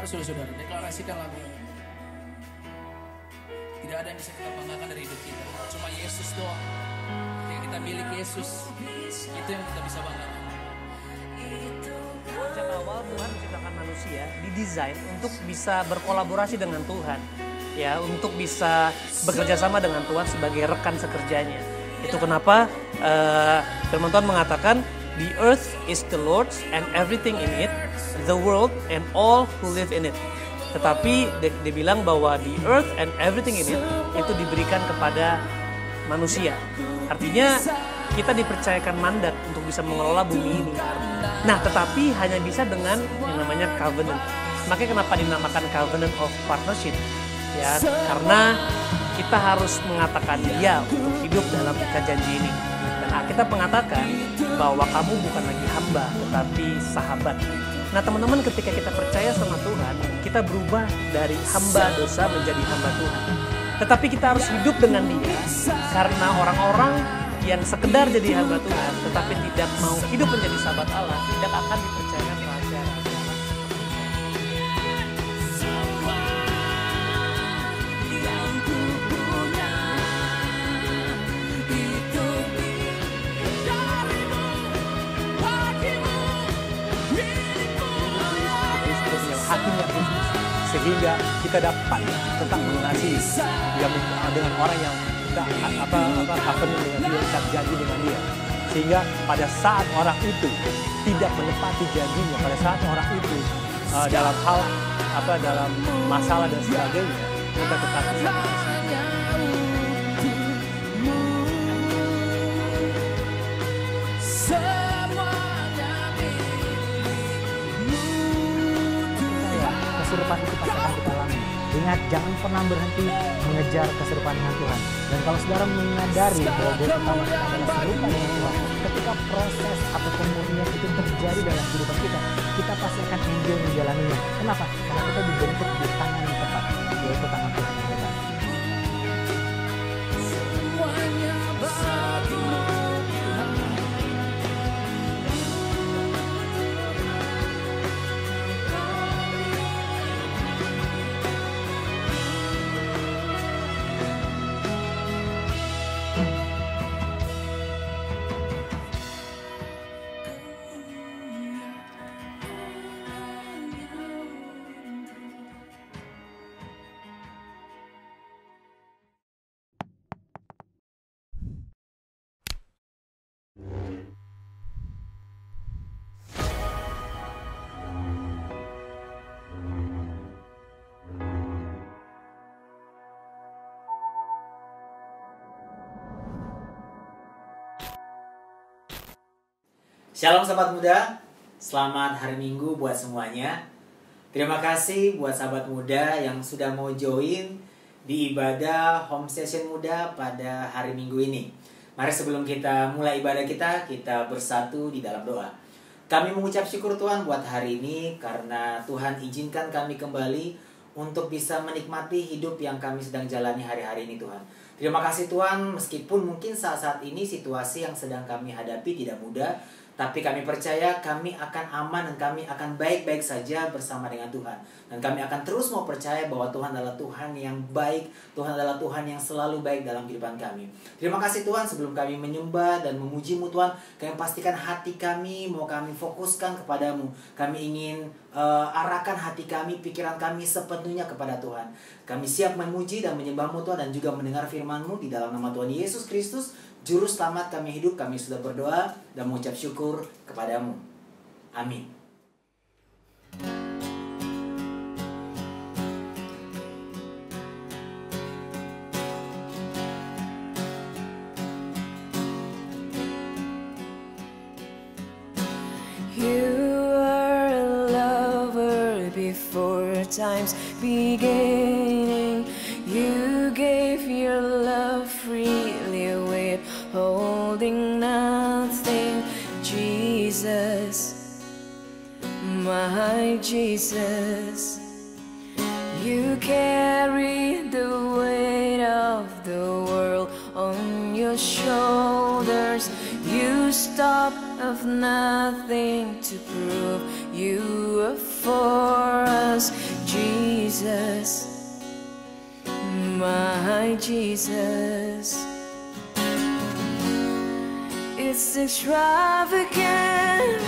Mari saudara-saudara, deklarasikan lagu ini. Tidak ada yang bisa kita banggakan dari hidup kita. Cuma Yesus doang. Ketika kita milik Yesus, itu yang kita bisa banggakan. Sejak awal Tuhan menciptakan manusia didesain untuk bisa berkolaborasi dengan Tuhan, ya, untuk bisa bekerja sama dengan Tuhan sebagai rekan sekerjanya. Itu kenapa firman Tuhan mengatakan, the earth is the Lord's and everything in it, the world and all who live in it. Tetapi dia bilang bahwa the earth and everything in it itu diberikan kepada manusia. Artinya kita dipercayakan mandat untuk bisa mengelola bumi ini. Nah, tetapi hanya bisa dengan yang namanya covenant. Makanya kenapa dinamakan covenant of partnership? Ya, karena kita harus mengatakan ya untuk hidup dalam ikat janji ini. Dan Alkitab mengatakan bahwa kamu bukan lagi hamba, tetapi sahabat. Nah, teman-teman, ketika kita percaya sama Tuhan, kita berubah dari hamba dosa menjadi hamba Tuhan. Tetapi kita harus hidup dengan Dia, karena orang-orang yang sekedar jadi hamba Tuhan, tetapi tidak mau hidup menjadi sahabat Allah, tidak akan dipercayakan rahasia. Hatinya Kristus, sehingga kita dapat tetap mengasihi yang dengan orang yang covenant dengan dia, ikat janji dengan dia, sehingga pada saat orang itu tidak menepati janjinya, pada saat orang itu dalam hal dalam masalah dan sebagainya, kita tetap mengasihi. Keserupan itu pasti akan kita alami. Ingat, jangan pernah berhenti mengejar keserupaan dengan Tuhan. Dan kalau saudara menyadari bahwa goal utama kita adalah serupa dengan Tuhan, ketika proses atau pemurnian itu terjadi dalam kehidupan kita, kita pasti akan enjoy menjalaninya. Kenapa? Karena kita dibentuk di tangan yang tepat, yaitu tangan Tuhan yang hebat. Shalom sahabat muda, selamat hari Minggu buat semuanya. Terima kasih buat sahabat muda yang sudah mau join di ibadah home session muda pada hari Minggu ini. Mari sebelum kita mulai ibadah kita bersatu di dalam doa. Kami mengucap syukur Tuhan buat hari ini karena Tuhan izinkan kami kembali untuk bisa menikmati hidup yang kami sedang jalani hari-hari ini Tuhan. Terima kasih Tuhan, meskipun mungkin saat-saat ini situasi yang sedang kami hadapi tidak mudah, tapi kami percaya kami akan aman dan kami akan baik-baik saja bersama dengan Tuhan. Dan kami akan terus mau percaya bahwa Tuhan adalah Tuhan yang baik, Tuhan adalah Tuhan yang selalu baik dalam kehidupan kami. Terima kasih Tuhan, sebelum kami menyembah dan memuji-Mu Tuhan, kami pastikan hati kami mau kami fokuskan kepadamu. Kami ingin arahkan hati kami, pikiran kami sepenuhnya kepada Tuhan. Kami siap memuji dan menyembah-Mu Tuhan dan juga mendengar firman-Mu di dalam nama Tuhan Yesus Kristus, Juru Selamat kami hidup. Kami sudah berdoa dan mengucap syukur kepadamu. Amin. You were a lover before time's beginning. You gave your love freely away, holding nothing. Jesus, my Jesus, you carry the weight of the world on your shoulders. You stop of nothing to prove you are for us, Jesus, my Jesus. It's extravagant,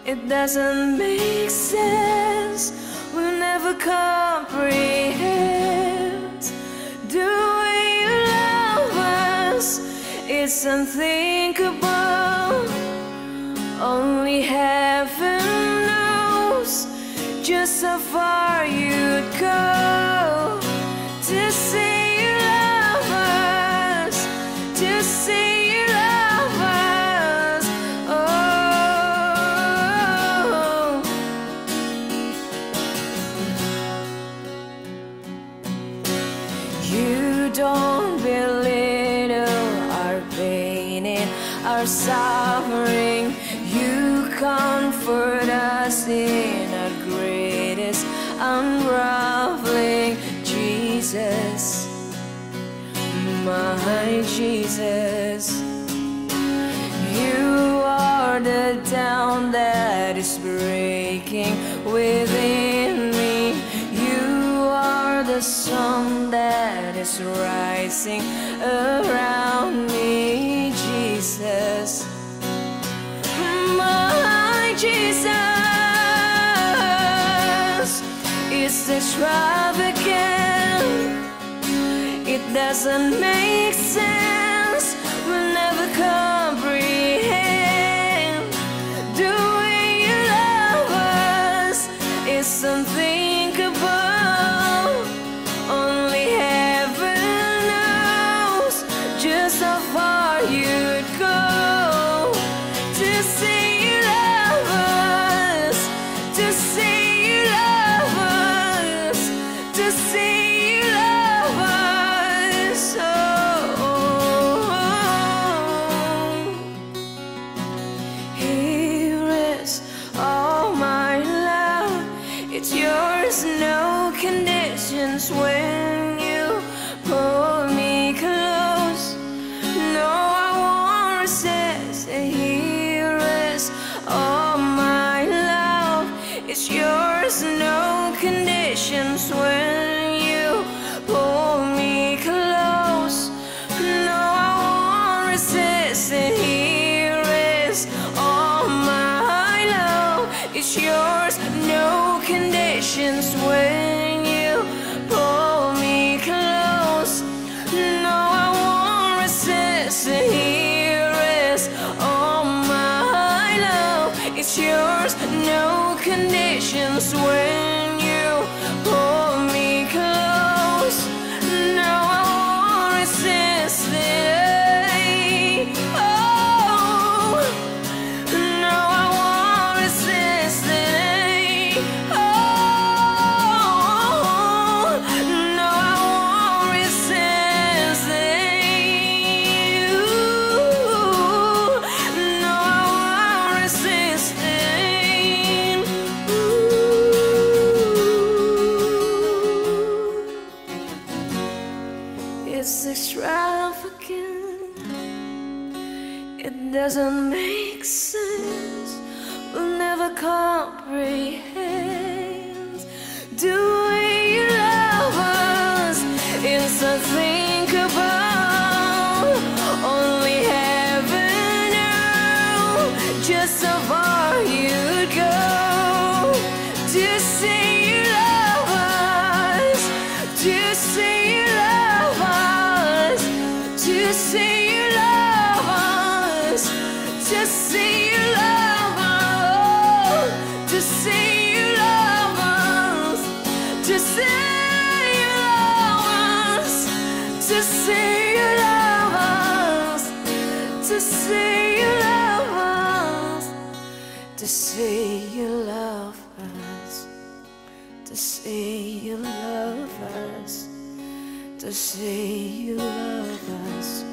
it doesn't make sense, we'll never comprehend the way you love us. It's unthinkable, only heaven knows just how far you'd go to say you love us, to say you love us. Oh, you don't belittle our pain and our suffering. You comfort us in our greatest unraveling, Jesus, my Jesus. You are the down that is breaking within me. You are the sun that is rising around me, Jesus, my Jesus. It's extravagant, it doesn't make sense, we'll never comprehend the way you love us. It's unthinkable, only heaven knows just how far you'd go to say you love us, to say you love us, to say you love us. Oh, here is all my love, it's yours, no conditions. When you pull me close, no, I won't resist. Here is all my love, it's yours, no conditions. When you pull me close, no, I won't resist. Here is all my love, it's yours, no conditions. When you pull me close, no, I won't resist. Here is all my love, it's yours, no conditions. When you pull me close, no, I won't resist it. Oh, no, I won't resist it. Oh, no, I won't resist it. Ooh, no, I won't resist it. Ooh. It's extravagant, it doesn't make sense, we'll never comprehend the way you love us. It's unthinkable, only heaven knows just how far you'd go to say you love us, to say you love us, to say you love us, to say you love us, to say you love us, to say you love us, to say you love us, to say you love us, to say you love us, to say you love us, to say you love us.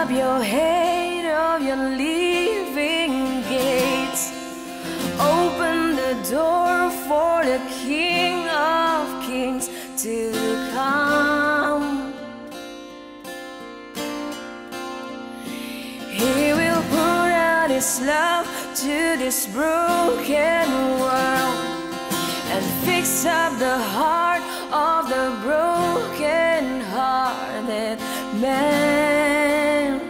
up your head of your living gates. Open the door for the King of Kings to come. He will pour out His love to this broken world and fix up the heart of the broken-hearted man.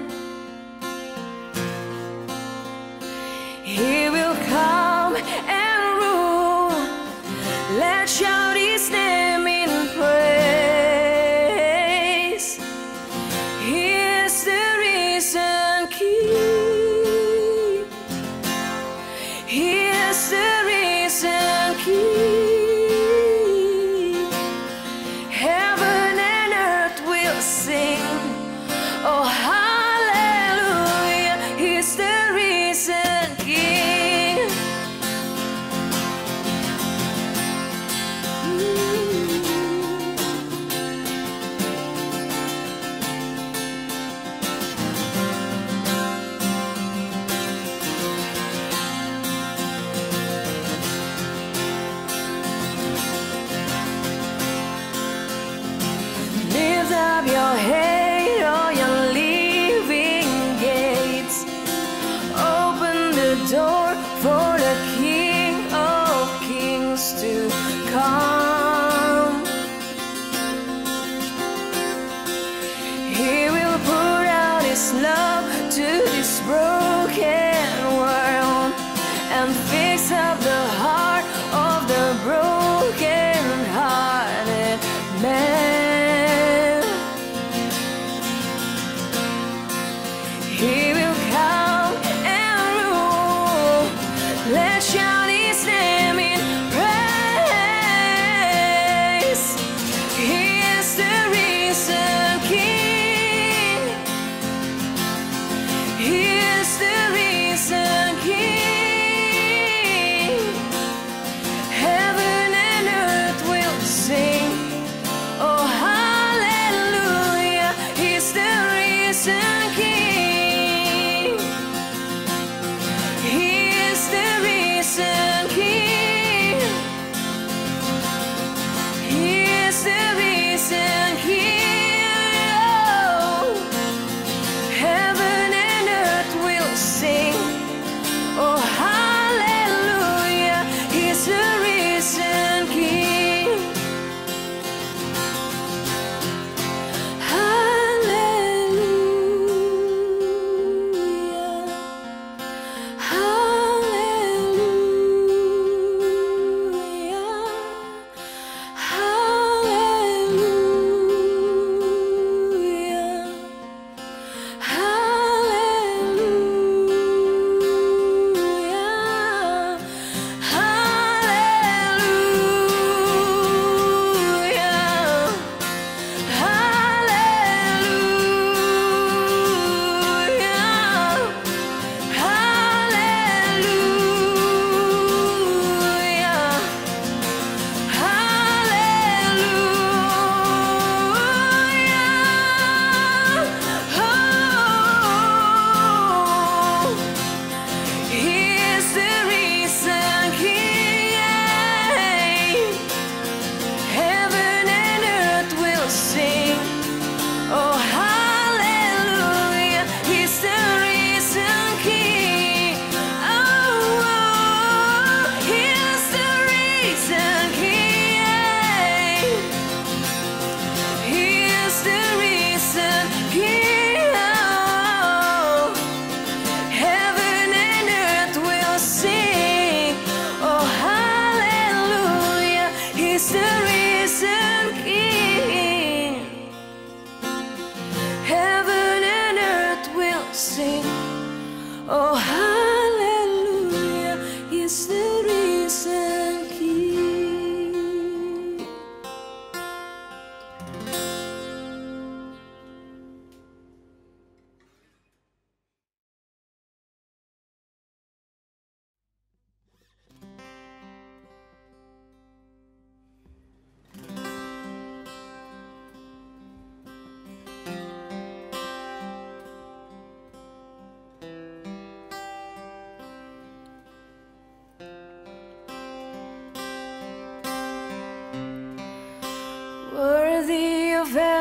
He will come and rule. Let's shout His name in praise. He is the risen King. He is the risen King. Heaven and earth will sing. Oh, hallelujah. He's the risen King. Lift up your head, all your living gates. Open the door for the King of Kings to come. He will pour out His love to this broken world and fix up the heart of the broken-hearted man. He will come and rule. Let's shout His name in praise. He is the risen King. He is the risen King. Heaven and earth will sing. Oh, hallelujah. He's the risen King. He is the risen King. He is the risen King. Oh, heaven and earth will sing. Oh, hallelujah. He's the risen King. Hallelujah. Oh, hallelujah, is the risen King.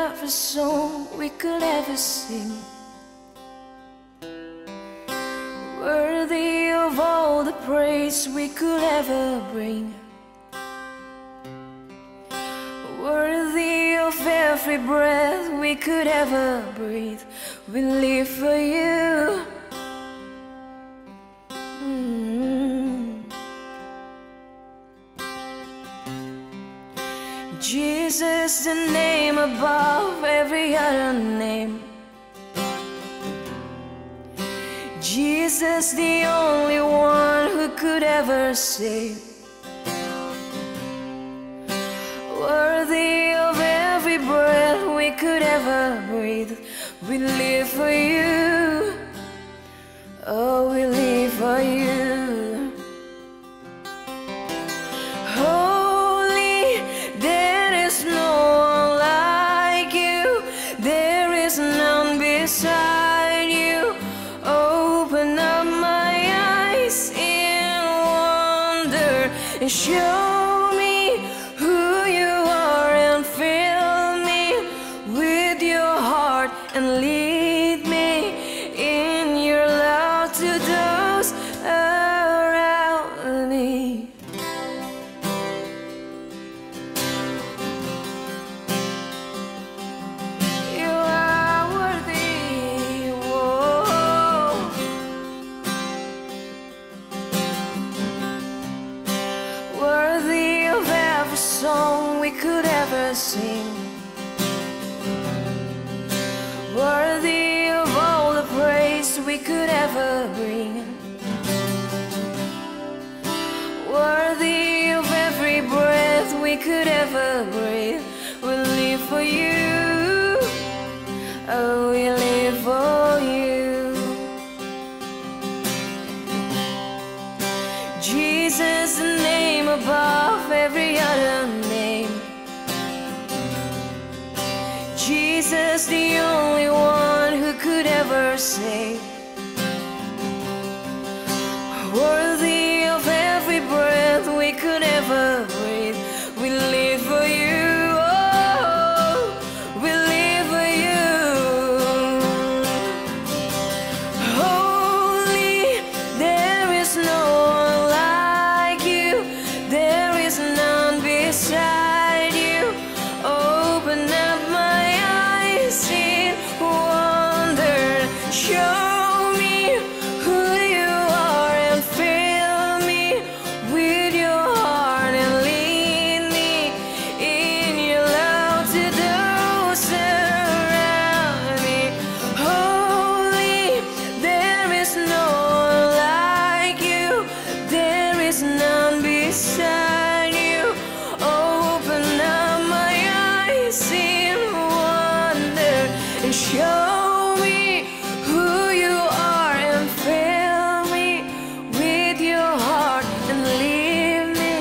every song we could ever sing, worthy of all the praise we could ever bring, worthy of every breath we could ever breathe. We live for you. Jesus, the name above every other name. Jesus, the only one who could ever save. Worthy of every breath we could ever breathe. We live for you. Oh, we live for you. Holy, there is no one like you. There is none beside you. Open up my eyes in wonder and show me who you are, and fill me with your heart and lead me in your love to those around me. You are worthy, whoa. Worthy of every song we could ever sing, worthy of all the praise we could ever bring, worthy of every breath we could ever breathe. We live for you. Oh, we live for you. Jesus, the name above every other name. Jesus, the only one who could ever save. Worthy of every breath we could ever breathe. We live for you. Oh, we live for you. Holy, there is no one like you. There is none beside you. Open up my eyes in wonder. Show me who you are, and fill me with your heart, and lead me in your love to those around me. Holy, there is no one like you. There is none beside you. Open up my eyes in wonder and show me who you are, and fill me with your heart, and leave me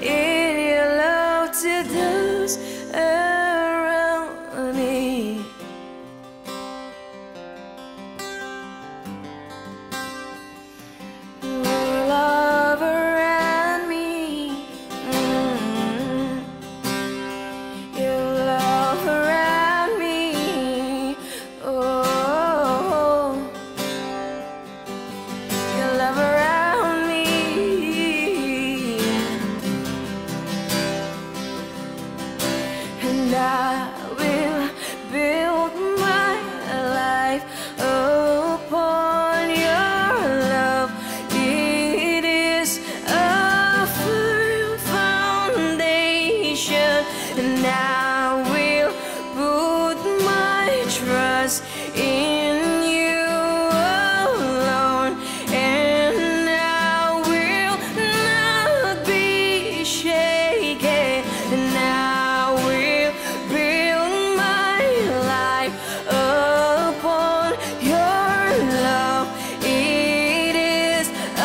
in your love to those around me. Your love around me. Your love around me. Oh, your love around me. And I will build my life upon your love. It is a firm foundation, and I will put my trust in you alone, and I will not be shaken, and I will build my life upon your love. It is a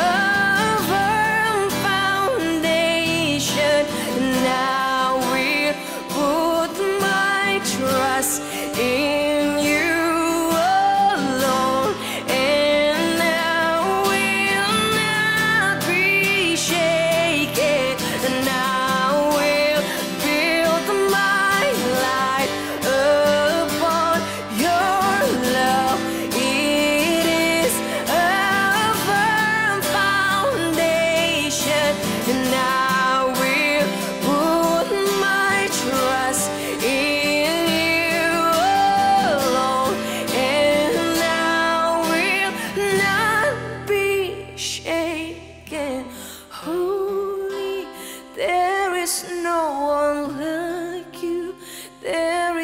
firm foundation, and I will put my trust in you alone, and I will not be shaken, and I will build my life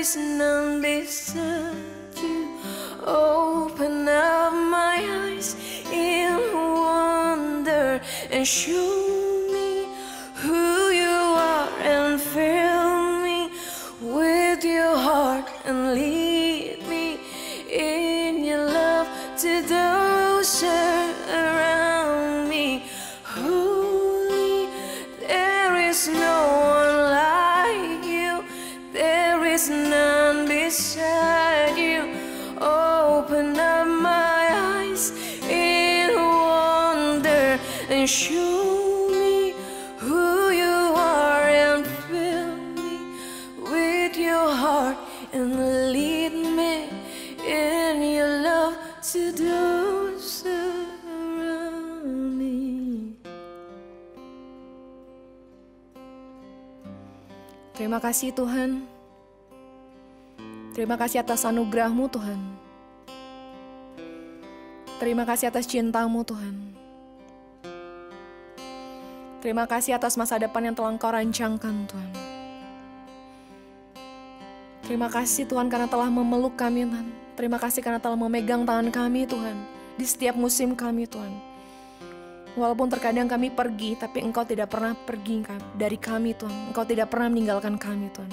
is none beside you. Open up my eyes in wonder and show me who you are and fill me with your heart and lead me in your love to those around me. Holy, there is no one like you, there is none beside you. Open up my eyes in wonder and show me who you are and fill me with your heart and lead me in your love to those around me. Terima kasih Tuhan. Terima kasih atas anugerah-Mu Tuhan. Terima kasih atas cinta-Mu Tuhan. Terima kasih atas masa depan yang telah Engkau rancangkan Tuhan. Terima kasih Tuhan karena telah memeluk kami Tuhan. Terima kasih karena telah memegang tangan kami Tuhan. Di setiap musim kami Tuhan. Walaupun terkadang kami pergi, tapi Engkau tidak pernah pergi dari kami Tuhan. Engkau tidak pernah meninggalkan kami Tuhan.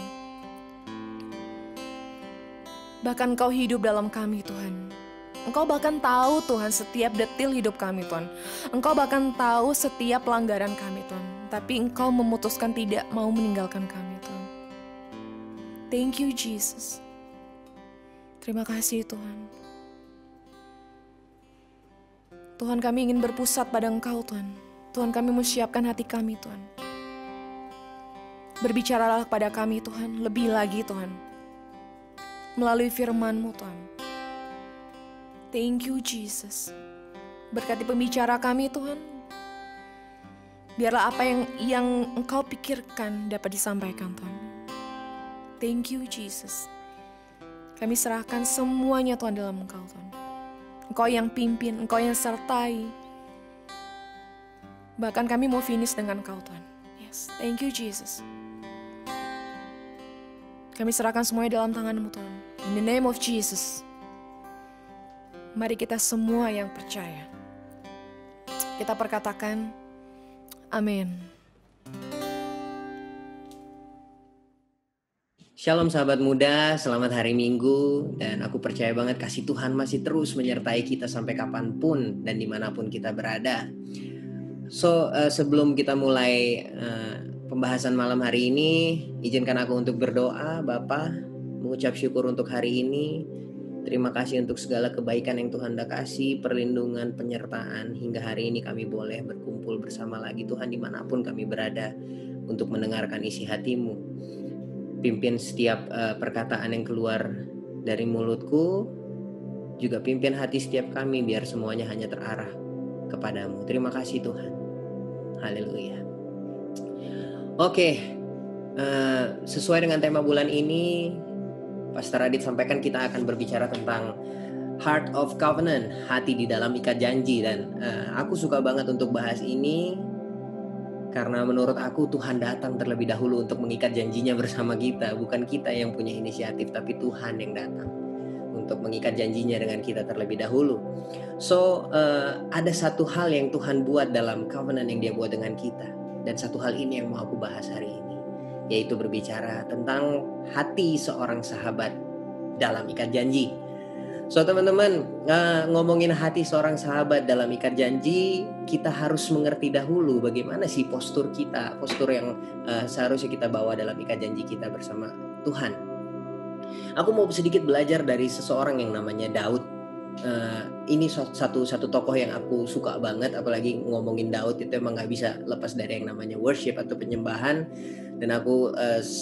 Bahkan Engkau hidup dalam kami Tuhan. Engkau bahkan tahu Tuhan setiap detil hidup kami Tuhan. Engkau bahkan tahu setiap pelanggaran kami Tuhan. Tapi Engkau memutuskan tidak mau meninggalkan kami Tuhan. Thank you Jesus. Terima kasih Tuhan. Tuhan, kami ingin berpusat pada Engkau Tuhan. Tuhan, kami mau siapkan hati kami Tuhan. Berbicaralah kepada kami Tuhan, lebih lagi Tuhan. Melalui firman-Mu Tuhan. Thank you Jesus. Berkati pembicara kami Tuhan. Biarlah apa yang Engkau pikirkan dapat disampaikan Tuhan. Thank you Jesus. Kami serahkan semuanya Tuhan dalam Engkau Tuhan. Engkau yang pimpin, Engkau yang sertai. Bahkan kami mau finish dengan Engkau Tuhan. Yes, thank you Jesus. Kami serahkan semuanya dalam tangan-Mu Tuhan. In the name of Jesus. Mari kita semua yang percaya. Kita perkatakan, amin. Shalom sahabat muda, selamat hari Minggu. Dan aku percaya banget kasih Tuhan masih terus menyertai kita sampai kapanpun dan dimanapun kita berada. Sebelum kita mulai pembahasan malam hari ini, izinkan aku untuk berdoa. Bapa, mengucap syukur untuk hari ini. Terima kasih untuk segala kebaikan yang Tuhan dah kasih, perlindungan, penyertaan. Hingga hari ini kami boleh berkumpul bersama lagi Tuhan dimanapun kami berada untuk mendengarkan isi hati-Mu. Pimpin setiap perkataan yang keluar dari mulutku, juga pimpin hati setiap kami biar semuanya hanya terarah kepadamu. Terima kasih Tuhan. Haleluya. Oke, sesuai dengan tema bulan ini, Pastor Radit sampaikan kita akan berbicara tentang Heart of Covenant, hati di dalam ikat janji. Dan aku suka banget untuk bahas ini karena menurut aku Tuhan datang terlebih dahulu untuk mengikat janjinya bersama kita. Bukan kita yang punya inisiatif, tapi Tuhan yang datang untuk mengikat janjinya dengan kita terlebih dahulu. Ada satu hal yang Tuhan buat dalam covenant yang Dia buat dengan kita. Dan satu hal ini yang mau aku bahas hari ini, yaitu berbicara tentang hati seorang sahabat dalam ikat janji. Teman-teman, ngomongin hati seorang sahabat dalam ikat janji, kita harus mengerti dahulu bagaimana sih postur kita, postur yang seharusnya kita bawa dalam ikat janji kita bersama Tuhan. Aku mau sedikit belajar dari seseorang yang namanya Daud. Ini satu tokoh yang aku suka banget, apalagi ngomongin Daud itu emang gak bisa lepas dari yang namanya worship atau penyembahan. Dan aku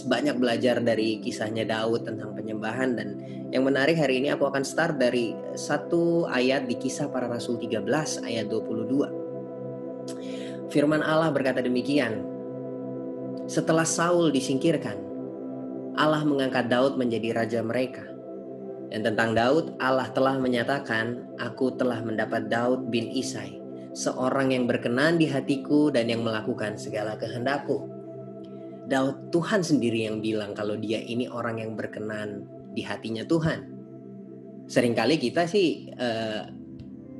banyak belajar dari kisahnya Daud tentang penyembahan. Dan yang menarik hari ini aku akan start dari satu ayat di Kisah Para Rasul 13 ayat 22. Firman Allah berkata demikian, setelah Saul disingkirkan, Allah mengangkat Daud menjadi raja mereka. Dan tentang Daud, Allah telah menyatakan, aku telah mendapat Daud bin Isai, seorang yang berkenan di hatiku dan yang melakukan segala kehendakku. Daud, Tuhan sendiri yang bilang kalau dia ini orang yang berkenan di hatinya Tuhan. Seringkali kita sih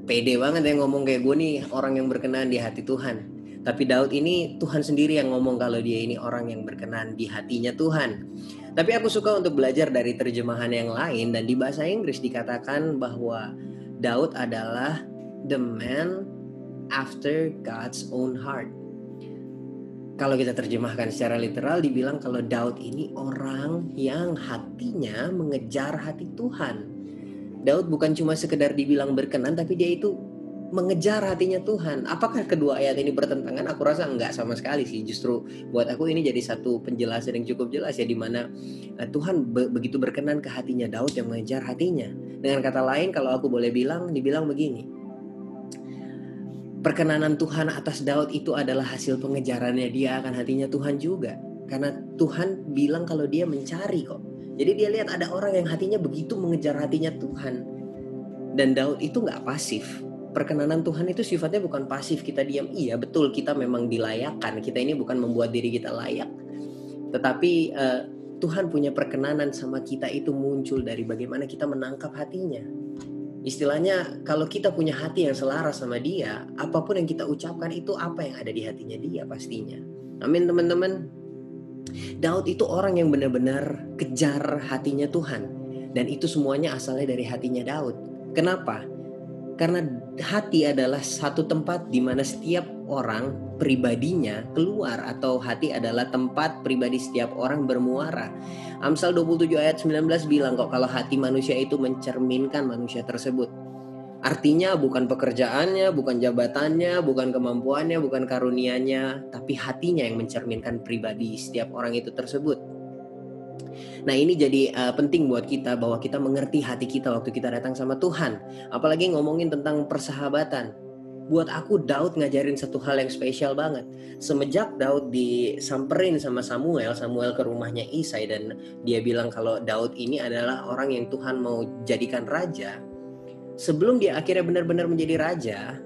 pede banget ya ngomong kayak gue nih orang yang berkenan di hati Tuhan. Tapi Daud ini Tuhan sendiri yang ngomong kalau dia ini orang yang berkenan di hatinya Tuhan. Tapi aku suka untuk belajar dari terjemahan yang lain, dan di bahasa Inggris dikatakan bahwa Daud adalah the man after God's own heart. Kalau kita terjemahkan secara literal dibilang kalau Daud ini orang yang hatinya mengejar hati Tuhan. Daud bukan cuma sekedar dibilang berkenan, tapi dia itu mengejar hatinya Tuhan. Apakah kedua ayat ini bertentangan? Aku rasa enggak sama sekali sih. Justru buat aku ini jadi satu penjelasan yang cukup jelas ya, di mana Tuhan begitu berkenan ke hatinya Daud yang mengejar hatinya. Dengan kata lain, kalau aku boleh dibilang begini. Perkenanan Tuhan atas Daud itu adalah hasil pengejarannya dia akan hatinya Tuhan juga. Karena Tuhan bilang kalau dia mencari kok. Jadi dia lihat ada orang yang hatinya begitu mengejar hatinya Tuhan. Dan Daud itu gak pasif. Perkenanan Tuhan itu sifatnya bukan pasif, kita diam. Iya betul, kita memang dilayakkan. Kita ini bukan membuat diri kita layak. Tetapi Tuhan punya perkenanan sama kita itu muncul dari bagaimana kita menangkap hatinya. Istilahnya kalau kita punya hati yang selaras sama dia, apapun yang kita ucapkan itu apa yang ada di hatinya dia pastinya. Amin teman-teman. Daud itu orang yang benar-benar kejar hatinya Tuhan. Dan itu semuanya asalnya dari hatinya Daud. Kenapa? Karena hati adalah satu tempat di mana setiap orang pribadinya keluar, atau hati adalah tempat pribadi setiap orang bermuara. Amsal 27 ayat 19 bilang kok kalau hati manusia itu mencerminkan manusia tersebut. Artinya bukan pekerjaannya, bukan jabatannya, bukan kemampuannya, bukan karunianya, tapi hatinya yang mencerminkan pribadi setiap orang itu tersebut. Nah ini jadi penting buat kita bahwa kita mengerti hati kita waktu kita datang sama Tuhan. Apalagi ngomongin tentang persahabatan. Buat aku Daud ngajarin satu hal yang spesial banget. Semenjak Daud disamperin sama Samuel ke rumahnya Isai, dan dia bilang kalau Daud ini adalah orang yang Tuhan mau jadikan raja. Sebelum dia akhirnya benar-benar menjadi raja,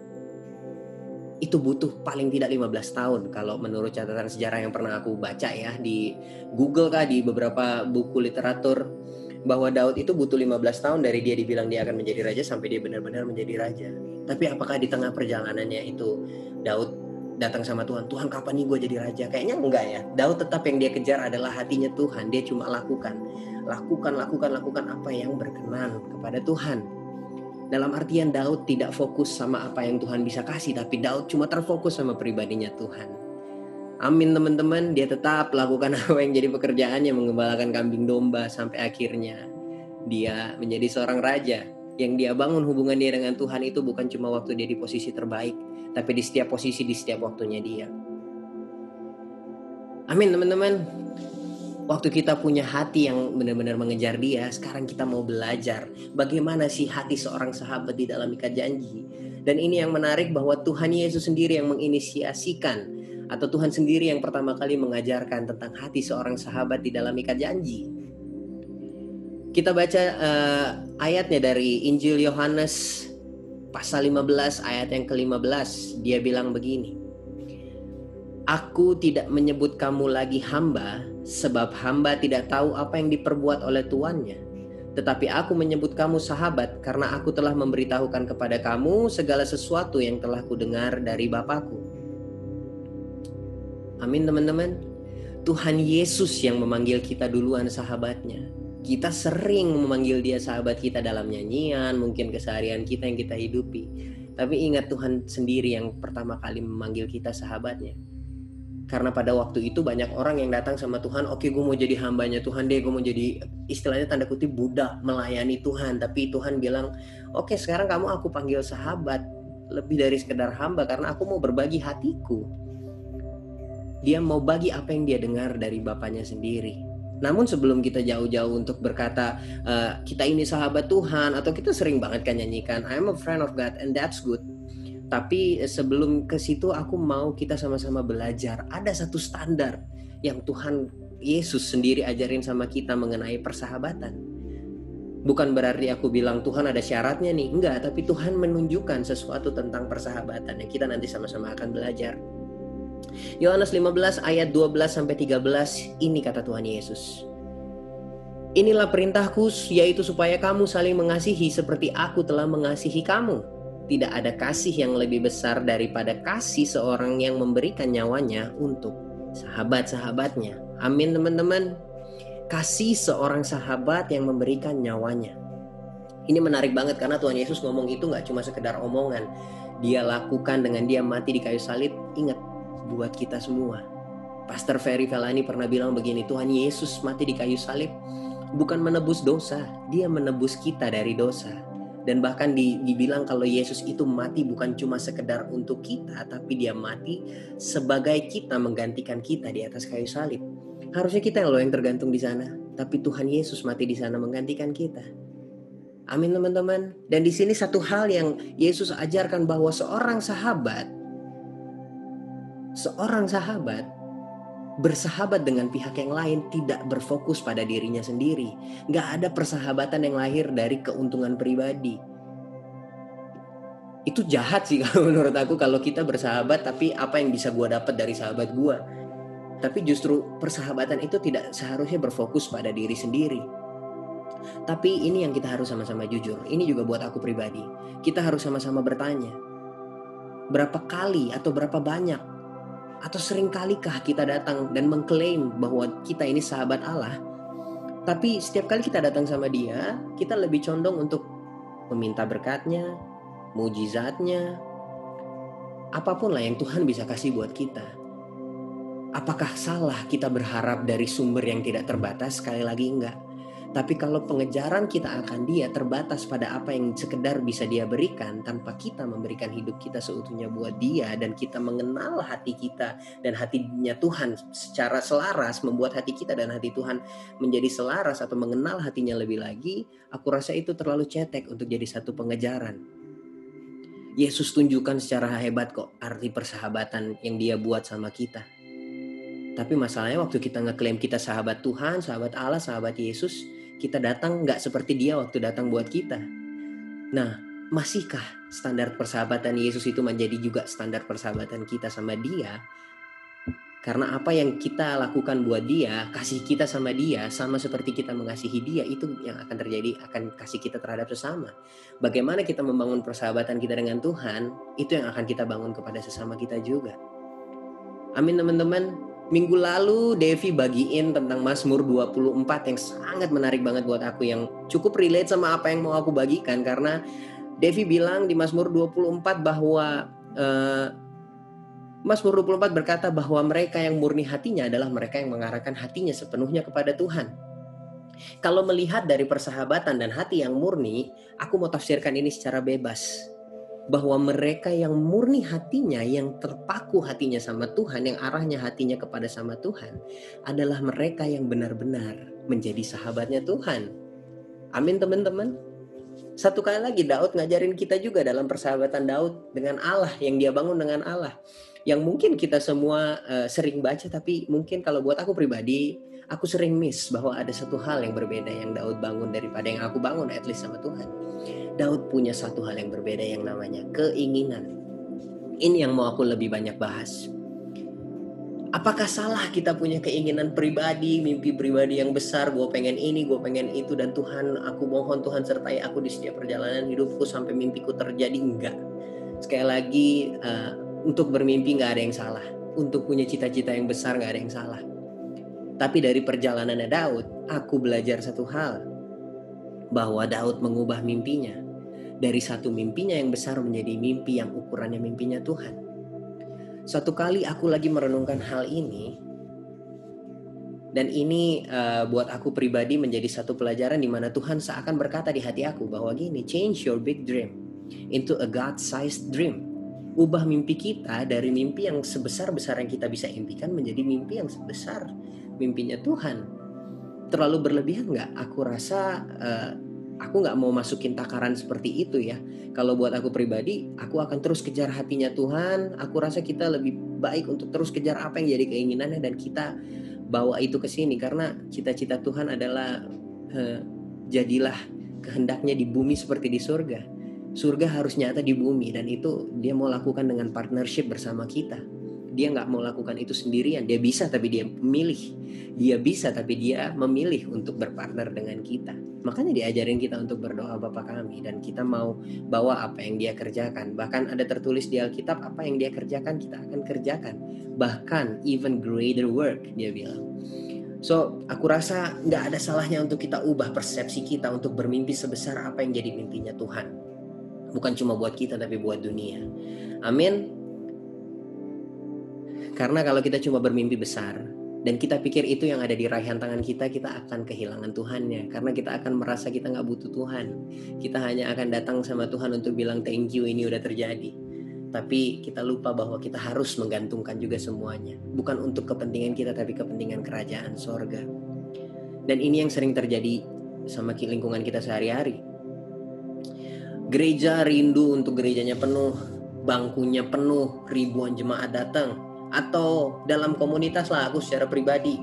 itu butuh paling tidak 15 tahun kalau menurut catatan sejarah yang pernah aku baca ya di Google kah, di beberapa buku literatur, bahwa Daud itu butuh 15 tahun dari dia dibilang dia akan menjadi raja sampai dia benar-benar menjadi raja. Tapi apakah di tengah perjalanannya itu Daud datang sama Tuhan, Tuhan kapan nih gue jadi raja? Kayaknya enggak ya. Daud tetap yang dia kejar adalah hatinya Tuhan. Dia cuma lakukan apa yang berkenan kepada Tuhan. Dalam artian Daud tidak fokus sama apa yang Tuhan bisa kasih, tapi Daud cuma terfokus sama pribadinya Tuhan. Amin teman-teman, dia tetap lakukan apa yang jadi pekerjaannya, mengembalakan kambing domba, sampai akhirnya dia menjadi seorang raja. Yang dia bangun hubungan dia dengan Tuhan itu bukan cuma waktu dia di posisi terbaik, tapi di setiap posisi, di setiap waktunya dia. Amin teman-teman. Waktu kita punya hati yang benar-benar mengejar dia, sekarang kita mau belajar bagaimana sih hati seorang sahabat di dalam ikat janji. Dan ini yang menarik bahwa Tuhan Yesus sendiri yang menginisiasikan, atau Tuhan sendiri yang pertama kali mengajarkan tentang hati seorang sahabat di dalam ikat janji. Kita baca ayatnya dari Injil Yohanes pasal 15 ayat yang ke-15. Dia bilang begini. Aku tidak menyebut kamu lagi hamba, sebab hamba tidak tahu apa yang diperbuat oleh tuannya. Tetapi aku menyebut kamu sahabat, karena aku telah memberitahukan kepada kamu segala sesuatu yang telah kudengar dari Bapakku. Amin teman-teman. Tuhan Yesus yang memanggil kita duluan sahabatnya. Kita sering memanggil dia sahabat kita dalam nyanyian, mungkin keseharian kita yang kita hidupi. Tapi ingat Tuhan sendiri yang pertama kali memanggil kita sahabatnya. Karena pada waktu itu banyak orang yang datang sama Tuhan, oke gue mau jadi hambanya Tuhan deh, gue mau jadi istilahnya tanda kutip budak melayani Tuhan. Tapi Tuhan bilang, oke sekarang kamu aku panggil sahabat, lebih dari sekedar hamba, karena aku mau berbagi hatiku. Dia mau bagi apa yang dia dengar dari Bapaknya sendiri. Namun sebelum kita jauh-jauh untuk berkata kita ini sahabat Tuhan, atau kita sering banget kan nyanyikan I'm a friend of God and that's good. Tapi sebelum ke situ aku mau kita sama-sama belajar. Ada satu standar yang Tuhan Yesus sendiri ajarin sama kita mengenai persahabatan. Bukan berarti aku bilang Tuhan ada syaratnya nih, enggak. Tapi Tuhan menunjukkan sesuatu tentang persahabatan yang kita nanti sama-sama akan belajar. Yohanes 15 ayat 12-13, ini kata Tuhan Yesus. Inilah perintahku, yaitu supaya kamu saling mengasihi seperti aku telah mengasihi kamu. Tidak ada kasih yang lebih besar daripada kasih seorang yang memberikan nyawanya untuk sahabat-sahabatnya. Amin teman-teman. Kasih seorang sahabat yang memberikan nyawanya. Ini menarik banget karena Tuhan Yesus ngomong itu gak cuma sekedar omongan. Dia lakukan dengan dia mati di kayu salib. Ingat, buat kita semua. Pastor Ferry Felani pernah bilang begini, Tuhan Yesus mati di kayu salib bukan menebus dosa, dia menebus kita dari dosa. Dan bahkan dibilang kalau Yesus itu mati bukan cuma sekedar untuk kita, tapi dia mati sebagai kita, menggantikan kita di atas kayu salib. Harusnya kita loh yang tergantung di sana, tapi Tuhan Yesus mati di sana menggantikan kita. Amin teman-teman. Dan di sini satu hal yang Yesus ajarkan bahwa seorang sahabat bersahabat dengan pihak yang lain, tidak berfokus pada dirinya sendiri. Gak ada persahabatan yang lahir dari keuntungan pribadi. Itu jahat sih kalau menurut aku, kalau kita bersahabat tapi apa yang bisa gue dapat dari sahabat gue. Tapi justru persahabatan itu tidak seharusnya berfokus pada diri sendiri. Tapi ini yang kita harus sama-sama jujur. Ini juga buat aku pribadi. Kita harus sama-sama bertanya, berapa kali atau berapa banyak atau sering kalikah kita datang dan mengklaim bahwa kita ini sahabat Allah, tapi setiap kali kita datang sama dia, kita lebih condong untuk meminta berkatnya, mujizatnya, apapun lah yang Tuhan bisa kasih buat kita. Apakah salah kita berharap dari sumber yang tidak terbatas? Sekali lagi enggak. Tapi kalau pengejaran kita akan dia terbatas pada apa yang sekedar bisa dia berikan, tanpa kita memberikan hidup kita seutuhnya buat dia, dan kita mengenal hati kita dan hatinya Tuhan secara selaras, membuat hati kita dan hati Tuhan menjadi selaras atau mengenal hatinya lebih lagi, aku rasa itu terlalu cetek untuk jadi satu pengejaran. Yesus tunjukkan secara hebat kok arti persahabatan yang dia buat sama kita. Tapi masalahnya waktu kita ngeklaim kita sahabat Tuhan, sahabat Allah, sahabat Yesus, kita datang gak seperti dia waktu datang buat kita. Nah, masihkah standar persahabatan Yesus itu menjadi juga standar persahabatan kita sama dia? Karena apa yang kita lakukan buat dia, kasih kita sama dia, sama seperti kita mengasihi dia, itu yang akan terjadi, akan kasih kita terhadap sesama. Bagaimana kita membangun persahabatan kita dengan Tuhan, itu yang akan kita bangun kepada sesama kita juga. Amin teman-teman. Minggu lalu Devi bagiin tentang Mazmur 24 yang sangat menarik banget buat aku, yang cukup relate sama apa yang mau aku bagikan. Karena Devi bilang di Mazmur 24 bahwa Mazmur 24 berkata bahwa mereka yang murni hatinya adalah mereka yang mengarahkan hatinya sepenuhnya kepada Tuhan. Kalau melihat dari persahabatan dan hati yang murni, aku mau tafsirkan ini secara bebas. Bahwa mereka yang murni hatinya, yang terpaku hatinya sama Tuhan, yang arahnya hatinya kepada sama Tuhan, adalah mereka yang benar-benar menjadi sahabatnya Tuhan. Amin teman-teman. Satu kali lagi Daud ngajarin kita juga dalam persahabatan Daud dengan Allah, yang dia bangun dengan Allah. Yang mungkin kita semua sering baca, tapi mungkin kalau buat aku pribadi, aku sering miss bahwa ada satu hal yang berbeda yang Daud bangun daripada yang aku bangun, at least sama Tuhan. Daud punya satu hal yang berbeda yang namanya keinginan. Ini yang mau aku lebih banyak bahas. Apakah salah kita punya keinginan pribadi, mimpi pribadi yang besar, gue pengen ini, gue pengen itu, dan Tuhan, aku mohon Tuhan sertai aku di setiap perjalanan hidupku sampai mimpiku terjadi? Enggak. Sekali lagi, untuk bermimpi gak ada yang salah. Untuk punya cita-cita yang besar gak ada yang salah. Tapi dari perjalanannya Daud, aku belajar satu hal. Bahwa Daud mengubah mimpinya. Dari satu mimpinya yang besar menjadi mimpi yang ukurannya mimpinya Tuhan. Suatu kali aku lagi merenungkan hal ini. Dan ini buat aku pribadi menjadi satu pelajaran di mana Tuhan seakan berkata di hati aku bahwa gini, change your big dream into a God-sized dream. Ubah mimpi kita dari mimpi yang sebesar-besar yang kita bisa impikan menjadi mimpi yang sebesar mimpinya Tuhan. Terlalu berlebihan nggak? Aku rasa aku nggak mau masukin takaran seperti itu ya. Kalau buat aku pribadi, aku akan terus kejar hatinya Tuhan. Aku rasa kita lebih baik untuk terus kejar apa yang jadi keinginannya dan kita bawa itu ke sini. Karena cita-cita Tuhan adalah jadilah kehendaknya di bumi seperti di surga. Surga harus nyata di bumi, dan itu dia mau lakukan dengan partnership bersama kita. dia nggak mau lakukan itu sendirian. Dia bisa tapi dia memilih. Dia bisa tapi dia memilih untuk berpartner dengan kita. Makanya diajarin kita untuk berdoa Bapa kami, dan kita mau bawa apa yang dia kerjakan. Bahkan ada tertulis di Alkitab, apa yang dia kerjakan kita akan kerjakan. Bahkan even greater work, dia bilang. So, aku rasa nggak ada salahnya untuk kita ubah persepsi kita untuk bermimpi sebesar apa yang jadi mimpinya Tuhan. Bukan cuma buat kita tapi buat dunia. Amin. Karena kalau kita cuma bermimpi besar dan kita pikir itu yang ada di raihan tangan kita, kita akan kehilangan Tuhannya. Karena kita akan merasa kita nggak butuh Tuhan. Kita hanya akan datang sama Tuhan untuk bilang thank you, ini udah terjadi. Tapi kita lupa bahwa kita harus menggantungkan juga semuanya. Bukan untuk kepentingan kita tapi kepentingan kerajaan sorga. Dan ini yang sering terjadi sama lingkungan kita sehari-hari. Gereja rindu untuk gerejanya penuh, bangkunya penuh, ribuan jemaat datang. Atau dalam komunitas lah, aku secara pribadi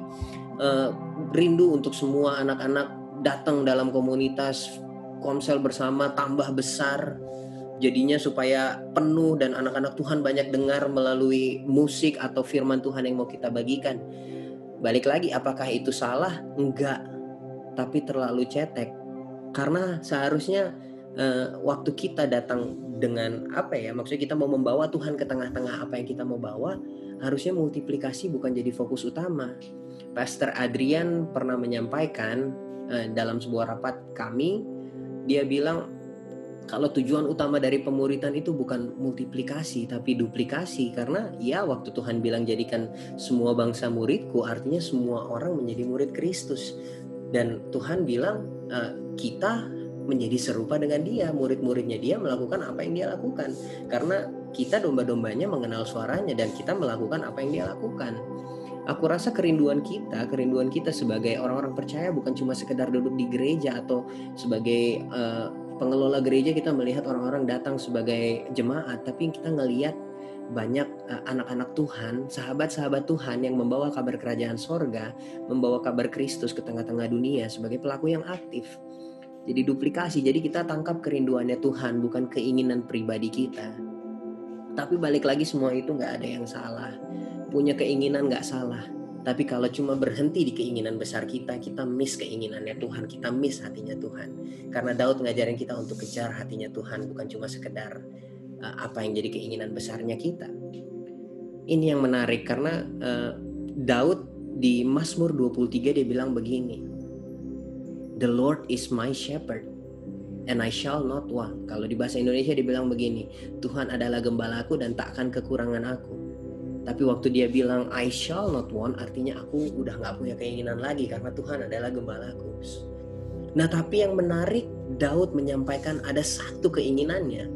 rindu untuk semua anak-anak datang dalam komunitas, komsel bersama tambah besar, jadinya supaya penuh dan anak-anak Tuhan banyak dengar melalui musik atau firman Tuhan yang mau kita bagikan. Balik lagi, apakah itu salah? Enggak, tapi terlalu cetek. Karena seharusnya waktu kita datang dengan maksudnya kita mau membawa Tuhan ke tengah-tengah apa yang kita mau bawa, harusnya multiplikasi bukan jadi fokus utama. Pastor Adrian pernah menyampaikan dalam sebuah rapat kami, dia bilang kalau tujuan utama dari pemuritan itu bukan multiplikasi tapi duplikasi. Karena ya waktu Tuhan bilang jadikan semua bangsa muridku, artinya semua orang menjadi murid Kristus. Dan Tuhan bilang kita menjadi serupa dengan dia, murid-muridnya dia melakukan apa yang dia lakukan. Karena kita domba-dombanya mengenal suaranya dan kita melakukan apa yang dia lakukan. Aku rasa kerinduan kita sebagai orang-orang percaya bukan cuma sekedar duduk di gereja atau sebagai pengelola gereja kita melihat orang-orang datang sebagai jemaat, tapi kita ngelihat banyak anak-anak Tuhan, sahabat-sahabat Tuhan yang membawa kabar kerajaan sorga, membawa kabar Kristus ke tengah-tengah dunia sebagai pelaku yang aktif. Jadi duplikasi, jadi kita tangkap kerinduannya Tuhan, bukan keinginan pribadi kita. Tapi balik lagi semua itu gak ada yang salah. Punya keinginan gak salah. Tapi kalau cuma berhenti di keinginan besar kita miss keinginannya Tuhan, kita miss hatinya Tuhan. Karena Daud ngajarin kita untuk kejar hatinya Tuhan, bukan cuma sekedar apa yang jadi keinginan besarnya kita. Ini yang menarik karena Daud di Mazmur 23 dia bilang begini, The Lord is my shepherd and I shall not want. Kalau di bahasa Indonesia dibilang begini, Tuhan adalah gembalaku dan tak akan kekurangan aku. Tapi waktu dia bilang I shall not want, artinya aku udah gak punya keinginan lagi karena Tuhan adalah gembalaku. Nah tapi yang menarik, Daud menyampaikan ada satu keinginannya.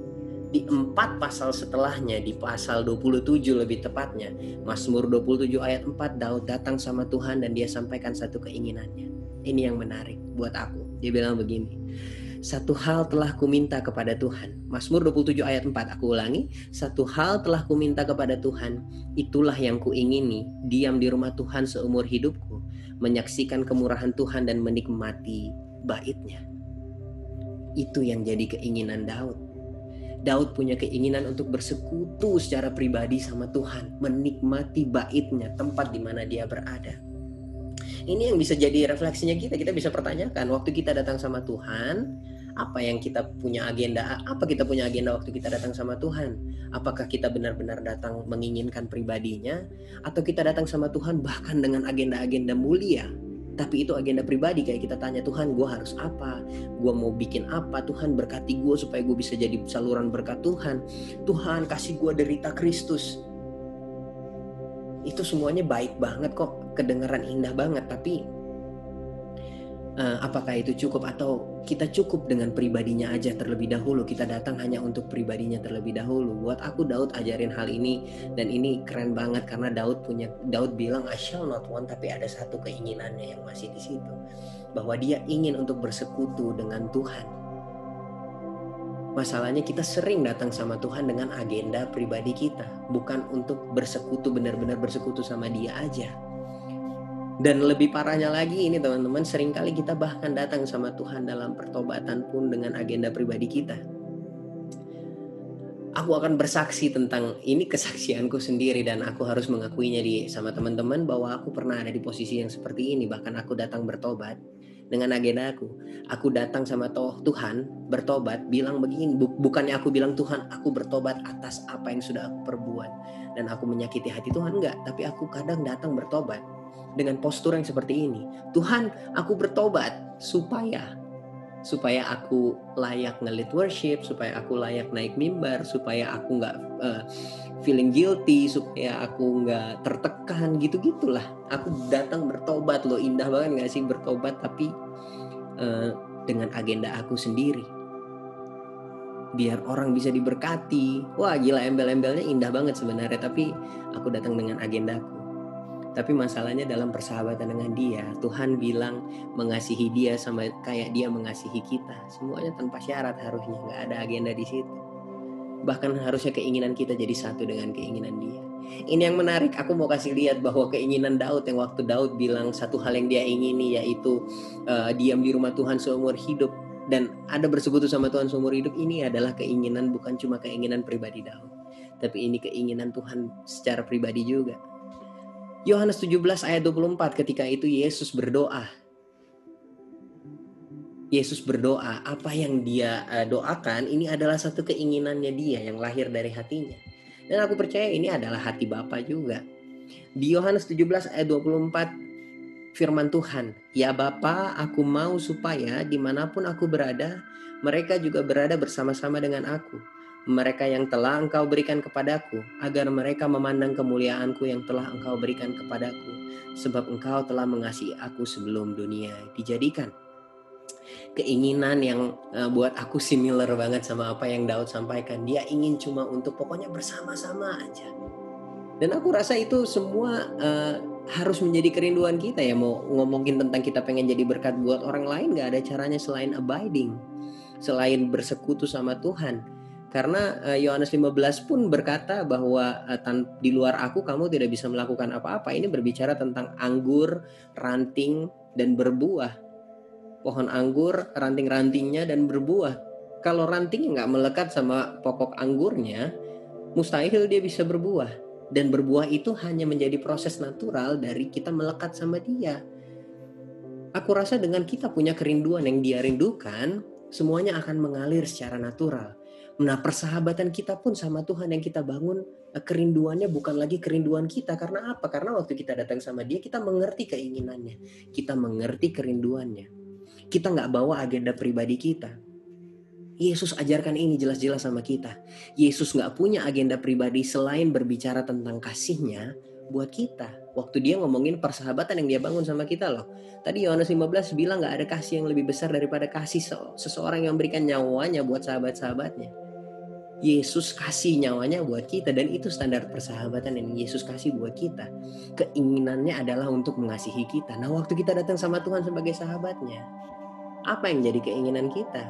Di 4 pasal setelahnya, di pasal 27 lebih tepatnya, Mazmur 27 ayat 4, Daud datang sama Tuhan dan dia sampaikan satu keinginannya. Ini yang menarik buat aku. Dia bilang begini, satu hal telah kuminta kepada Tuhan. Mazmur 27 ayat 4, aku ulangi. Satu hal telah kuminta kepada Tuhan, itulah yang kuingini, diam di rumah Tuhan seumur hidupku, menyaksikan kemurahan Tuhan dan menikmati bait-Nya. Itu yang jadi keinginan Daud. Daud punya keinginan untuk bersekutu secara pribadi sama Tuhan, menikmati bait-Nya, tempat di mana dia berada. Ini yang bisa jadi refleksinya kita bisa pertanyakan waktu kita datang sama Tuhan, apa yang kita punya agenda, apa kita punya agenda waktu kita datang sama Tuhan? Apakah kita benar-benar datang menginginkan pribadinya, atau kita datang sama Tuhan bahkan dengan agenda-agenda mulia? Tapi itu agenda pribadi, kayak kita tanya Tuhan, gue harus apa? Gue mau bikin apa? Tuhan berkati gue supaya gue bisa jadi saluran berkat Tuhan. Tuhan kasih gue derita Kristus. Itu semuanya baik banget kok, kedengaran indah banget. Tapi apakah itu cukup? Atau kita cukup dengan pribadinya aja terlebih dahulu? Kita datang hanya untuk pribadinya terlebih dahulu. Buat aku Daud ajarin hal ini, dan ini keren banget karena Daud bilang I shall not want, tapi ada satu keinginannya yang masih di situ, bahwa dia ingin untuk bersekutu dengan Tuhan. Masalahnya kita sering datang sama Tuhan dengan agenda pribadi kita, bukan untuk bersekutu, benar-benar bersekutu sama Dia aja. Dan lebih parahnya lagi ini teman-teman, seringkali kita bahkan datang sama Tuhan dalam pertobatan pun dengan agenda pribadi kita. aku akan bersaksi tentang ini, kesaksianku sendiri, dan aku harus mengakuinya sama teman-teman bahwa aku pernah ada di posisi yang seperti ini. Bahkan aku datang bertobat dengan agenda aku datang sama Tuhan bertobat, bilang begini, bukannya aku bilang Tuhan aku bertobat atas apa yang sudah aku perbuat dan aku menyakiti hati Tuhan, enggak. Tapi aku kadang datang bertobat dengan postur yang seperti ini. Tuhan, aku bertobat supaya aku layak nge-lead worship, supaya aku layak naik mimbar, supaya aku nggak feeling guilty, supaya aku nggak tertekan, gitu-gitulah. Aku datang bertobat loh, indah banget nggak sih bertobat, tapi dengan agenda aku sendiri. Biar orang bisa diberkati. Wah gila, embel-embelnya indah banget sebenarnya, tapi aku datang dengan agendaku. Tapi masalahnya dalam persahabatan dengan dia, Tuhan bilang mengasihi dia sama kayak dia mengasihi kita. Semuanya tanpa syarat harusnya, nggak ada agenda di situ. Bahkan harusnya keinginan kita jadi satu dengan keinginan dia. Ini yang menarik, aku mau kasih lihat bahwa keinginan Daud, yang waktu Daud bilang satu hal yang dia ingini, yaitu diam di rumah Tuhan seumur hidup dan ada bersekutu sama Tuhan seumur hidup. Ini adalah keinginan, bukan cuma keinginan pribadi Daud, tapi ini keinginan Tuhan secara pribadi juga. Yohanes 17 ayat 24, ketika itu Yesus berdoa. Yesus berdoa, apa yang dia doakan ini adalah satu keinginannya dia yang lahir dari hatinya. Dan aku percaya ini adalah hati Bapa juga. Di Yohanes 17 ayat 24, firman Tuhan, ya Bapa, aku mau supaya dimanapun aku berada, mereka juga berada bersama-sama dengan aku. Mereka yang telah Engkau berikan kepadaku, agar mereka memandang kemuliaanku yang telah Engkau berikan kepadaku, sebab Engkau telah mengasihi aku sebelum dunia dijadikan. Keinginan yang buat aku similar banget sama apa yang Daud sampaikan. Dia ingin cuma untuk pokoknya bersama-sama aja. Dan aku rasa itu semua harus menjadi kerinduan kita ya. Mau ngomongin tentang kita pengen jadi berkat buat orang lain, gak ada caranya selain abiding, selain bersekutu sama Tuhan. Karena Yohanes 15 pun berkata bahwa di luar aku kamu tidak bisa melakukan apa-apa. Ini berbicara tentang anggur, ranting, dan berbuah. Pohon anggur, ranting-rantingnya, dan berbuah. Kalau rantingnya nggak melekat sama pokok anggurnya, mustahil dia bisa berbuah. Dan berbuah itu hanya menjadi proses natural dari kita melekat sama dia. Aku rasa dengan kita punya kerinduan yang dia rindukan, semuanya akan mengalir secara natural. Nah, persahabatan kita pun sama Tuhan yang kita bangun, kerinduannya bukan lagi kerinduan kita. Karena apa? Karena waktu kita datang sama dia, kita mengerti keinginannya. Kita mengerti kerinduannya. Kita gak bawa agenda pribadi kita. Yesus ajarkan ini jelas-jelas sama kita. Yesus gak punya agenda pribadi selain berbicara tentang kasihnya buat kita. Waktu dia ngomongin persahabatan yang dia bangun sama kita loh. Tadi Yohanes 15 bilang gak ada kasih yang lebih besar daripada kasih seseorang yang memberikan nyawanya buat sahabat-sahabatnya. Yesus kasih nyawanya buat kita, dan itu standar persahabatan yang Yesus kasih buat kita. Keinginannya adalah untuk mengasihi kita. Nah, waktu kita datang sama Tuhan sebagai sahabatnya, apa yang jadi keinginan kita?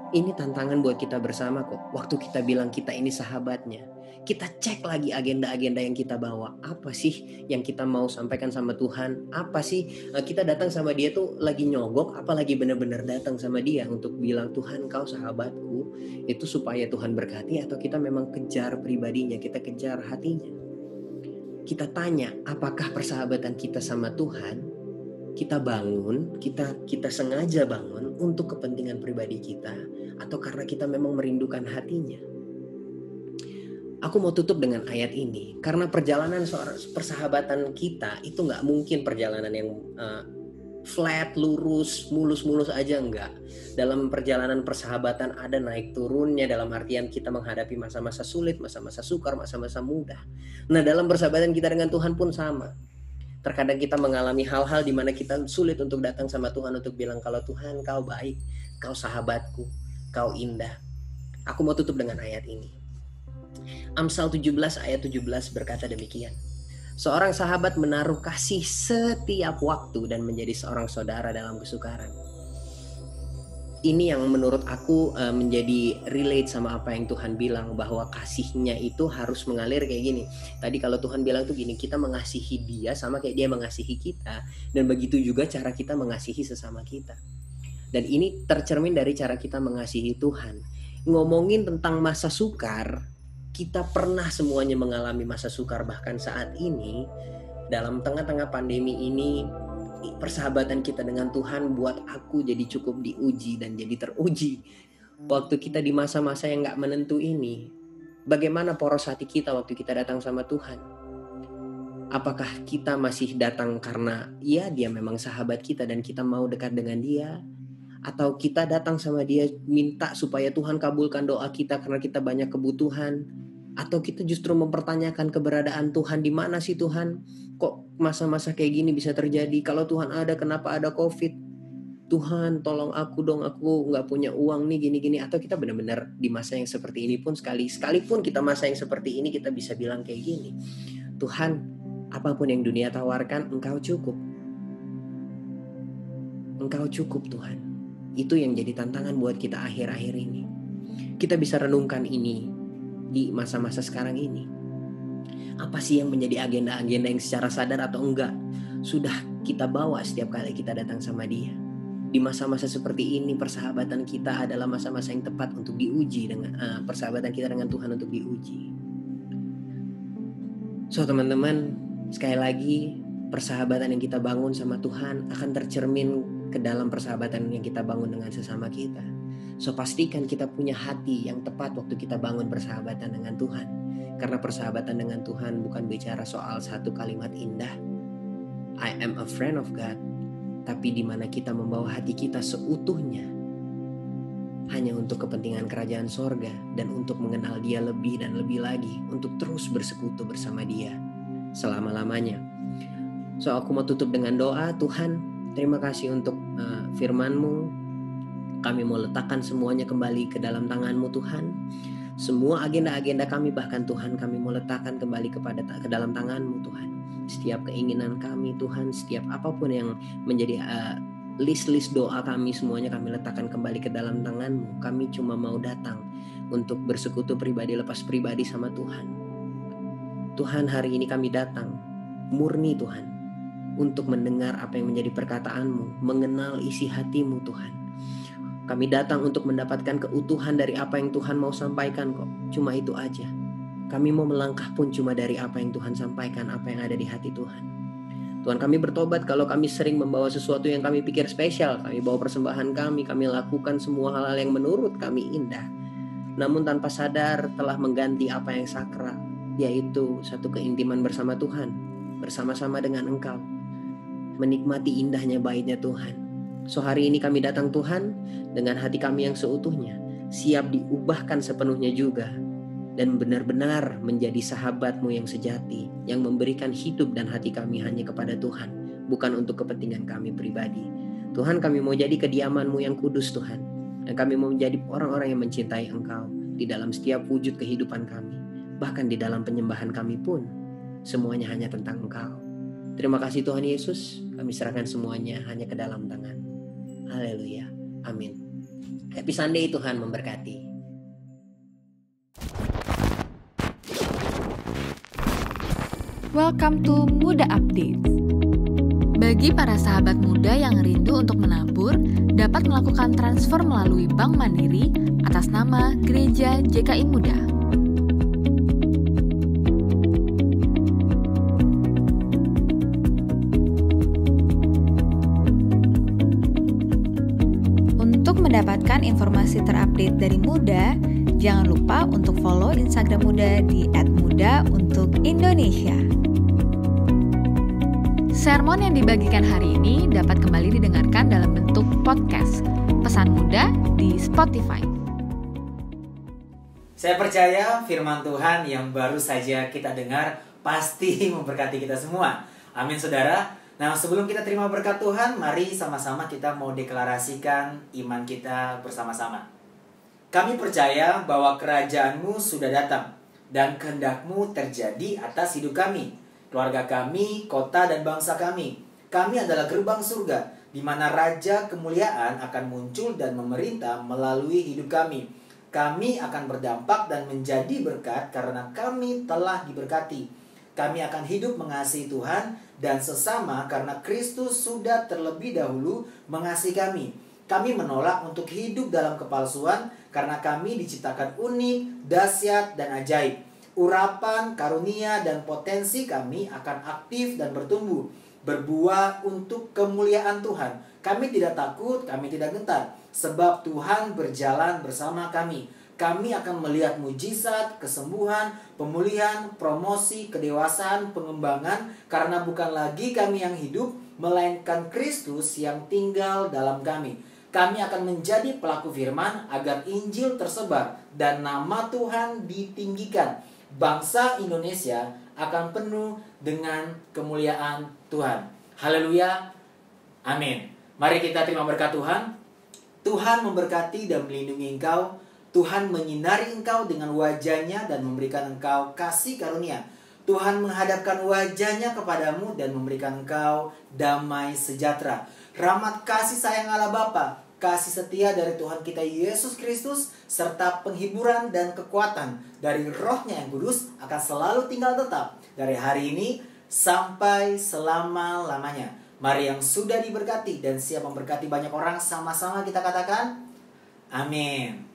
Ini tantangan buat kita bersama kok. Waktu kita bilang kita ini sahabatnya, kita cek lagi agenda-agenda yang kita bawa. Apa sih yang kita mau sampaikan sama Tuhan? Apa sih kita datang sama dia tuh lagi nyogok, apa lagi benar-benar datang sama dia untuk bilang Tuhan kau sahabatku, itu supaya Tuhan berkati, atau kita memang kejar pribadinya, kita kejar hatinya. Kita tanya, apakah persahabatan kita sama Tuhan kita bangun, kita sengaja bangun untuk kepentingan pribadi kita, atau karena kita memang merindukan hatinya. Aku mau tutup dengan ayat ini, karena perjalanan persahabatan kita itu gak mungkin perjalanan yang flat, lurus, mulus-mulus aja, enggak. Dalam perjalanan persahabatan ada naik turunnya, dalam artian kita menghadapi masa-masa sulit, masa-masa sukar, masa-masa mudah. Nah, dalam persahabatan kita dengan Tuhan pun sama. Terkadang kita mengalami hal-hal di mana kita sulit untuk datang sama Tuhan untuk bilang kalau Tuhan kau baik, kau sahabatku, kau indah. Aku mau tutup dengan ayat ini. Amsal 17 ayat 17 berkata demikian. Seorang sahabat menaruh kasih setiap waktu dan menjadi seorang saudara dalam kesukaran. Ini yang menurut aku menjadi relate sama apa yang Tuhan bilang, bahwa kasihnya itu harus mengalir kayak gini. Tadi kalau Tuhan bilang tuh gini, kita mengasihi dia sama kayak dia mengasihi kita, dan begitu juga cara kita mengasihi sesama kita. Dan ini tercermin dari cara kita mengasihi Tuhan. Ngomongin tentang masa sukar, kita pernah semuanya mengalami masa sukar, bahkan saat ini dalam tengah-tengah pandemi ini persahabatan kita dengan Tuhan buat aku jadi cukup diuji dan jadi teruji. Waktu kita di masa-masa yang gak menentu ini, bagaimana poros hati kita waktu kita datang sama Tuhan? Apakah kita masih datang karena ya dia memang sahabat kita dan kita mau dekat dengan dia? Atau kita datang sama dia minta supaya Tuhan kabulkan doa kita karena kita banyak kebutuhan? Atau kita justru mempertanyakan keberadaan Tuhan, di mana sih Tuhan? Kok masa-masa kayak gini bisa terjadi? Kalau Tuhan ada, kenapa ada COVID? Tuhan tolong aku dong, aku gak punya uang nih gini-gini. Atau kita benar-benar di masa yang seperti ini pun sekalipun kita masa yang seperti ini, kita bisa bilang kayak gini, Tuhan, apapun yang dunia tawarkan, Engkau cukup. Engkau cukup Tuhan. Itu yang jadi tantangan buat kita akhir-akhir ini. Kita bisa renungkan ini di masa-masa sekarang ini. Apa sih yang menjadi agenda-agenda yang secara sadar atau enggak sudah kita bawa setiap kali kita datang sama dia? Di masa-masa seperti ini, persahabatan kita adalah masa-masa yang tepat untuk diuji dengan persahabatan kita dengan Tuhan untuk diuji. So teman-teman, sekali lagi persahabatan yang kita bangun sama Tuhan akan tercermin ke dalam persahabatan yang kita bangun dengan sesama kita. So pastikan kita punya hati yang tepat waktu kita bangun persahabatan dengan Tuhan. Karena persahabatan dengan Tuhan bukan bicara soal satu kalimat indah, I am a friend of God, tapi di mana kita membawa hati kita seutuhnya hanya untuk kepentingan kerajaan sorga dan untuk mengenal dia lebih dan lebih lagi, untuk terus bersekutu bersama dia selama-lamanya. So aku mau tutup dengan doa. Tuhan, terima kasih untuk firman-Mu. Kami mau letakkan semuanya kembali ke dalam tangan-Mu Tuhan. Semua agenda-agenda kami, bahkan Tuhan, kami mau letakkan kembali ke dalam tangan-Mu Tuhan. Setiap keinginan kami Tuhan, setiap apapun yang menjadi list-list doa kami, semuanya kami letakkan kembali ke dalam tangan-Mu. Kami cuma mau datang untuk bersekutu pribadi lepas pribadi sama Tuhan. Tuhan, hari ini kami datang murni Tuhan, untuk mendengar apa yang menjadi perkataan-Mu, mengenal isi hati-Mu Tuhan. Kami datang untuk mendapatkan keutuhan dari apa yang Tuhan mau sampaikan kok. Cuma itu aja. Kami mau melangkah pun cuma dari apa yang Tuhan sampaikan, apa yang ada di hati Tuhan. Tuhan, kami bertobat kalau kami sering membawa sesuatu yang kami pikir spesial. Kami bawa persembahan kami lakukan semua hal-hal yang menurut kami indah, namun tanpa sadar telah mengganti apa yang sakral, yaitu satu keintiman bersama Tuhan, bersama-sama dengan Engkau, menikmati indahnya baitnya Tuhan. So hari ini kami datang Tuhan dengan hati kami yang seutuhnya, siap diubahkan sepenuhnya juga, dan benar-benar menjadi sahabat-Mu yang sejati, yang memberikan hidup dan hati kami hanya kepada Tuhan, bukan untuk kepentingan kami pribadi. Tuhan, kami mau jadi kediaman-Mu yang kudus Tuhan, dan kami mau menjadi orang-orang yang mencintai Engkau di dalam setiap wujud kehidupan kami, bahkan di dalam penyembahan kami pun, semuanya hanya tentang Engkau. Terima kasih Tuhan Yesus, kami serahkan semuanya hanya ke dalam tangan. Haleluya, amin. Happy Sunday, Tuhan memberkati. Welcome to Muda Updates. Bagi para sahabat muda yang rindu untuk menabur, dapat melakukan transfer melalui Bank Mandiri atas nama Gereja JKI Muda. Mendapatkan informasi terupdate dari Muda, jangan lupa untuk follow Instagram Muda di @muda-untuk-Indonesia. Sermon yang dibagikan hari ini dapat kembali didengarkan dalam bentuk podcast Pesan Muda di Spotify. Saya percaya firman Tuhan yang baru saja kita dengar pasti memberkati kita semua. Amin saudara. Nah, sebelum kita terima berkat Tuhan, mari sama-sama kita mau deklarasikan iman kita bersama-sama. Kami percaya bahwa kerajaan-Mu sudah datang dan kehendak-Mu terjadi atas hidup kami, keluarga kami, kota dan bangsa kami. Kami adalah gerbang surga, di mana Raja kemuliaan akan muncul dan memerintah melalui hidup kami. Kami akan berdampak dan menjadi berkat karena kami telah diberkati. Kami akan hidup mengasihi Tuhan dan sesama karena Kristus sudah terlebih dahulu mengasihi kami. Kami menolak untuk hidup dalam kepalsuan karena kami diciptakan unik, dahsyat, dan ajaib. Urapan, karunia, dan potensi kami akan aktif dan bertumbuh, berbuah untuk kemuliaan Tuhan. Kami tidak takut, kami tidak gentar, sebab Tuhan berjalan bersama kami. Kami akan melihat mujizat, kesembuhan, pemulihan, promosi, kedewasaan, pengembangan, karena bukan lagi kami yang hidup, melainkan Kristus yang tinggal dalam kami. Kami akan menjadi pelaku firman agar Injil tersebar dan nama Tuhan ditinggikan. Bangsa Indonesia akan penuh dengan kemuliaan Tuhan. Haleluya. Amin. Mari kita terima berkat Tuhan. Tuhan memberkati dan melindungi engkau. Tuhan menyinari engkau dengan wajah-Nya dan memberikan engkau kasih karunia. Tuhan menghadapkan wajah-Nya kepadamu dan memberikan engkau damai sejahtera. Rahmat kasih sayang Allah Bapa, kasih setia dari Tuhan kita Yesus Kristus, serta penghiburan dan kekuatan dari Roh-Nya yang kudus akan selalu tinggal tetap dari hari ini sampai selama-lamanya. Mari yang sudah diberkati dan siap memberkati banyak orang, sama-sama kita katakan amin.